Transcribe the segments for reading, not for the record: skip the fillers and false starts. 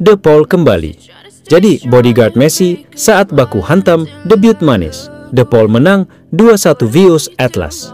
De Paul kembali. Jadi bodyguard Messi saat baku hantam debut manis. De Paul menang 2-1 vs Atlas.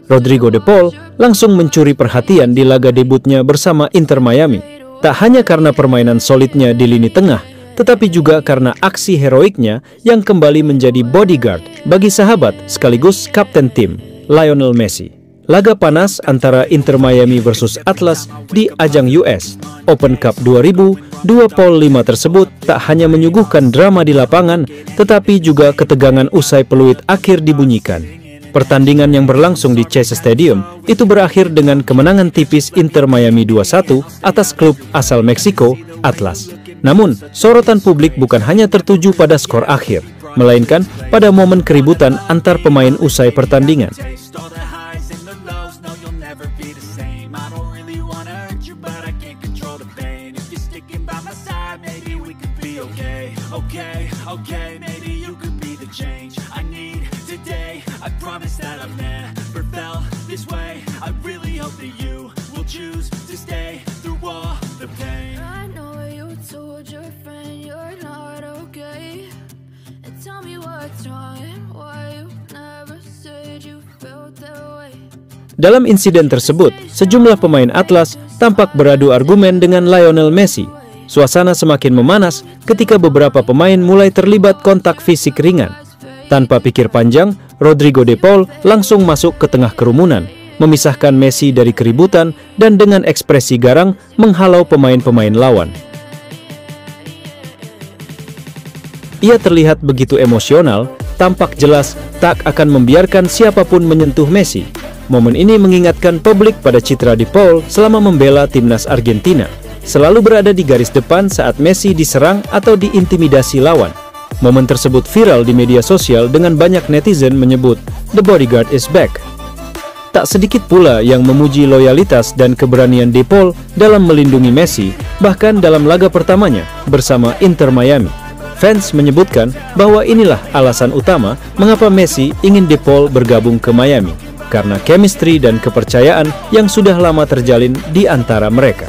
Rodrigo De Paul langsung mencuri perhatian di laga debutnya bersama Inter Miami. Tak hanya karena permainan solidnya di lini tengah, tetapi juga karena aksi heroiknya yang kembali menjadi bodyguard bagi sahabat sekaligus kapten tim, Lionel Messi. Laga panas antara Inter Miami versus Atlas di ajang US Open Cup 2000 2-5 tersebut tak hanya menyuguhkan drama di lapangan, tetapi juga ketegangan usai peluit akhir dibunyikan. Pertandingan yang berlangsung di Chase Stadium itu berakhir dengan kemenangan tipis Inter Miami 2-1 atas klub asal Meksiko, Atlas. Namun, sorotan publik bukan hanya tertuju pada skor akhir, melainkan pada momen keributan antar pemain usai pertandingan. Dalam insiden tersebut, sejumlah pemain Atlas tampak beradu argumen dengan Lionel Messi. Suasana semakin memanas ketika beberapa pemain mulai terlibat kontak fisik ringan. Tanpa pikir panjang, Rodrigo De Paul langsung masuk ke tengah kerumunan, memisahkan Messi dari keributan dan dengan ekspresi garang menghalau pemain-pemain lawan. Ia terlihat begitu emosional, tampak jelas tak akan membiarkan siapapun menyentuh Messi. Momen ini mengingatkan publik pada citra De Paul selama membela timnas Argentina, selalu berada di garis depan saat Messi diserang atau diintimidasi lawan. Momen tersebut viral di media sosial dengan banyak netizen menyebut "The bodyguard is back". Tak sedikit pula yang memuji loyalitas dan keberanian De Paul dalam melindungi Messi, bahkan dalam laga pertamanya bersama Inter Miami. Fans menyebutkan bahwa inilah alasan utama mengapa Messi ingin De Paul bergabung ke Miami, karena chemistry dan kepercayaan yang sudah lama terjalin di antara mereka.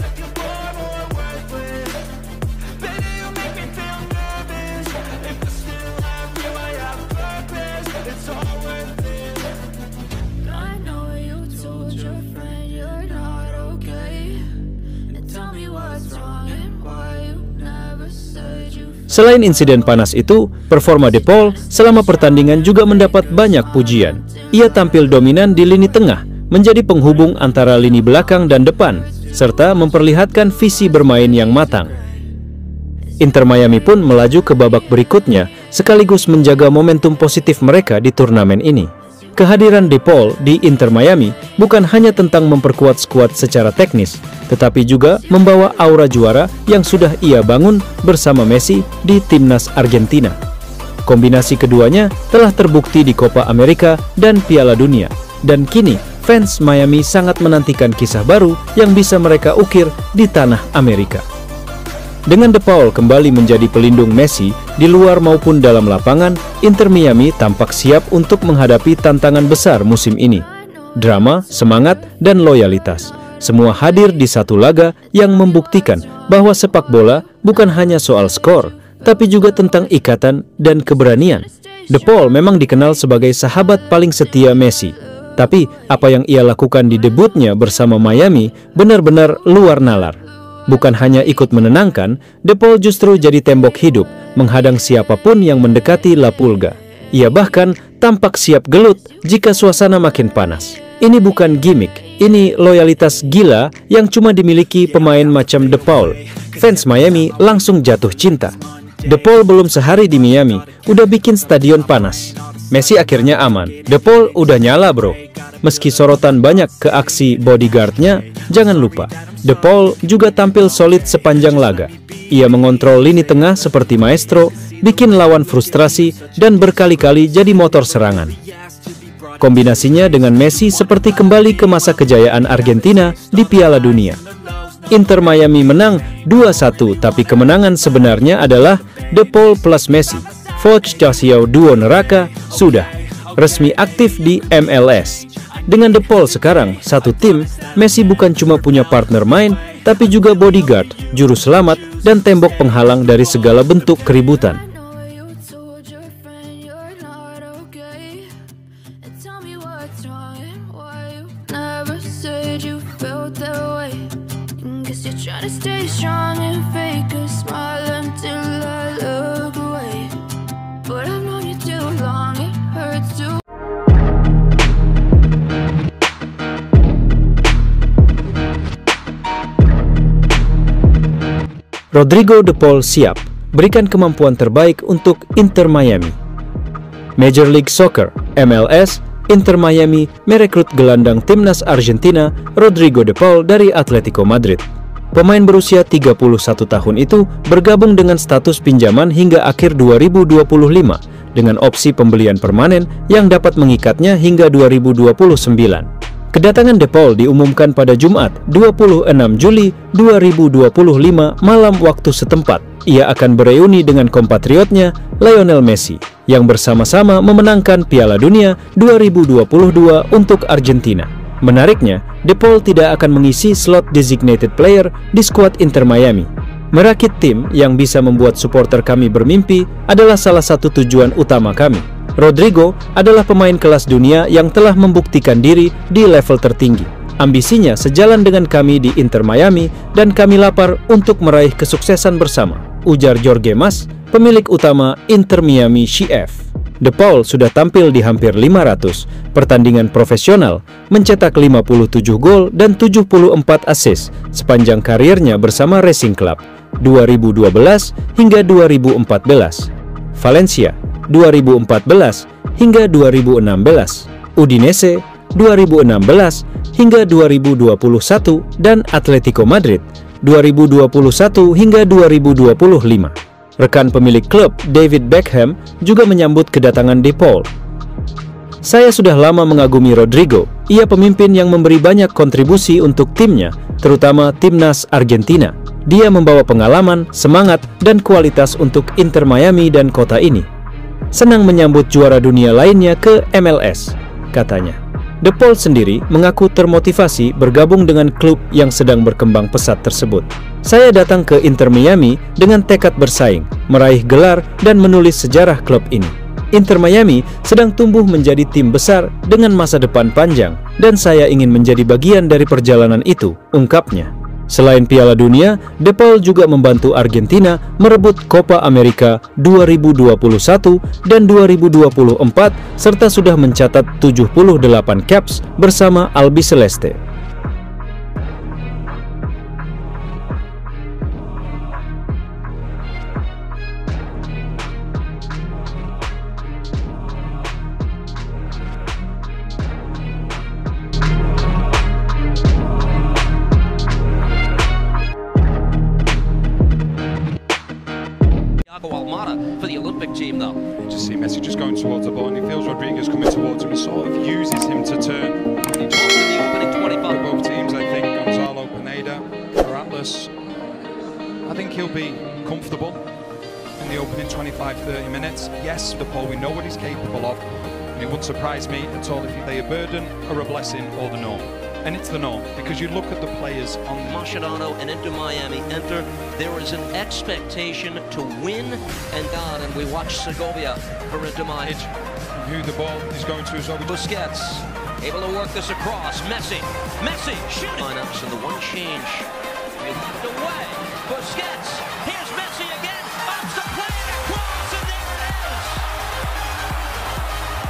Selain insiden panas itu, performa De Paul selama pertandingan juga mendapat banyak pujian. Ia tampil dominan di lini tengah, menjadi penghubung antara lini belakang dan depan, serta memperlihatkan visi bermain yang matang. Inter Miami pun melaju ke babak berikutnya, sekaligus menjaga momentum positif mereka di turnamen ini. Kehadiran De Paul di Inter Miami bukan hanya tentang memperkuat skuad secara teknis, tetapi juga membawa aura juara yang sudah ia bangun bersama Messi di timnas Argentina. Kombinasi keduanya telah terbukti di Copa America dan Piala Dunia, dan kini fans Miami sangat menantikan kisah baru yang bisa mereka ukir di tanah Amerika. Dengan De Paul kembali menjadi pelindung Messi di luar maupun dalam lapangan, Inter Miami tampak siap untuk menghadapi tantangan besar musim ini. Drama, semangat, dan loyalitas, semua hadir di satu laga yang membuktikan bahwa sepak bola bukan hanya soal skor, tapi juga tentang ikatan dan keberanian. De Paul memang dikenal sebagai sahabat paling setia Messi, tapi apa yang ia lakukan di debutnya bersama Miami benar-benar luar nalar. Bukan hanya ikut menenangkan, De Paul justru jadi tembok hidup, menghadang siapapun yang mendekati La Pulga. Ia bahkan tampak siap gelut jika suasana makin panas. Ini bukan gimmick, ini loyalitas gila yang cuma dimiliki pemain macam De Paul. Fans Miami langsung jatuh cinta. De Paul belum sehari di Miami, udah bikin stadion panas. Messi akhirnya aman, De Paul udah nyala bro. Meski sorotan banyak ke aksi bodyguardnya, jangan lupa, De Paul juga tampil solid sepanjang laga. Ia mengontrol lini tengah seperti maestro, bikin lawan frustrasi, dan berkali-kali jadi motor serangan. Kombinasinya dengan Messi seperti kembali ke masa kejayaan Argentina di Piala Dunia. Inter Miami menang 2-1, tapi kemenangan sebenarnya adalah De Paul plus Messi. Foch Chasio duo neraka sudah resmi aktif di MLS. Dengan De Paul sekarang satu tim, Messi bukan cuma punya partner main, tapi juga bodyguard, juru selamat, dan tembok penghalang dari segala bentuk keributan. Rodrigo De Paul siap, berikan kemampuan terbaik untuk Inter Miami. Major League Soccer, MLS, Inter Miami merekrut gelandang timnas Argentina Rodrigo De Paul dari Atletico Madrid. Pemain berusia 31 tahun itu bergabung dengan status pinjaman hingga akhir 2025 dengan opsi pembelian permanen yang dapat mengikatnya hingga 2029. Kedatangan De Paul diumumkan pada Jumat 26 Juli 2025 malam waktu setempat. Ia akan bereuni dengan kompatriotnya Lionel Messi yang bersama-sama memenangkan Piala Dunia 2022 untuk Argentina. Menariknya, De Paul tidak akan mengisi slot designated player di skuad Inter Miami. Merakit tim yang bisa membuat supporter kami bermimpi adalah salah satu tujuan utama kami. Rodrigo adalah pemain kelas dunia yang telah membuktikan diri di level tertinggi. Ambisinya sejalan dengan kami di Inter Miami dan kami lapar untuk meraih kesuksesan bersama, ujar Jorge Mas, pemilik utama Inter Miami CF. De Paul sudah tampil di hampir 500 pertandingan profesional, mencetak 57 gol dan 74 assist sepanjang karirnya bersama Racing Club 2012 hingga 2014, Valencia 2014 hingga 2016, Udinese 2016 hingga 2021, dan Atletico Madrid 2021 hingga 2025. Rekan pemilik klub David Beckham juga menyambut kedatangan De Paul. Saya sudah lama mengagumi Rodrigo. Ia pemimpin yang memberi banyak kontribusi untuk timnya, terutama timnas Argentina. Dia membawa pengalaman, semangat, dan kualitas untuk Inter Miami dan kota ini. Senang menyambut juara dunia lainnya ke MLS, katanya. De Paul sendiri mengaku termotivasi bergabung dengan klub yang sedang berkembang pesat tersebut. Saya datang ke Inter Miami dengan tekad bersaing, meraih gelar, dan menulis sejarah klub ini. Inter Miami sedang tumbuh menjadi tim besar dengan masa depan panjang, dan saya ingin menjadi bagian dari perjalanan itu, ungkapnya. Selain Piala Dunia, De Paul juga membantu Argentina merebut Copa America 2021 dan 2024 serta sudah mencatat 78 caps bersama Albiceleste. Almada for the Olympic team, though. You just see Messi just going towards the ball, and he feels Rodriguez coming towards him. He sort of uses him to turn. He talked in the opening 25. For both teams, I think Gonzalo Pineda for Atlas. I think he'll be comfortable in the opening 25-30 minutes. Yes, De Paul, we know what he's capable of, and it wouldn't surprise me at all if they a burden or a blessing or the norm. And it's the norm, because you look at the players on Mascherano and Inter Miami enter. There is an expectation to win and God, and we watch Segovia for Inter Miami. Who the ball is going to is over. Busquets able to work this across. Messi shooting. Lineups and the one change. He left away. Busquets. Here's Messi again. Ups the play and across, and there it is.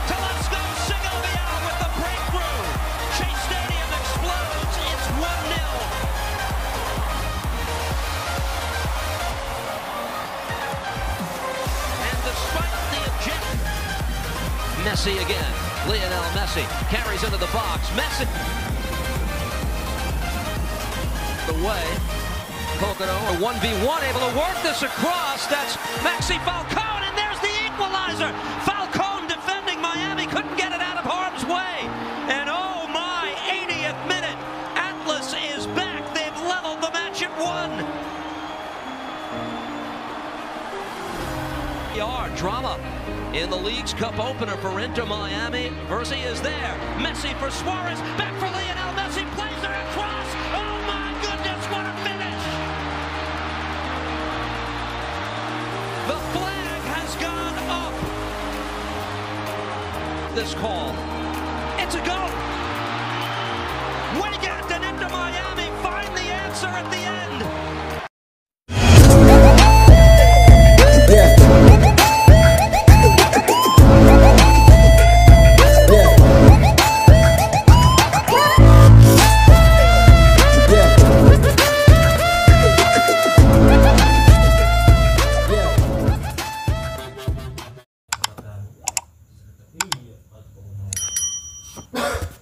Telesco Segovia with the breakthrough. Chase Stadium explodes. It's 1-0. And despite the objection, Messi again. Lionel Messi carries into the box. Messi away. Pocono, a 1v1, able to work this across. That's Maxi Falcone, and there's the equalizer. Falcone defending Miami, couldn't get it out of harm's way. And oh my, 80th minute, Atlas is back. They've leveled the match at 1. Drama in the League's Cup opener for Inter Miami. Versi is there. Messi for Suarez. Back for Lionel Messi. Plays it across. Oh my goodness, what a finish! The flag has gone up. This call.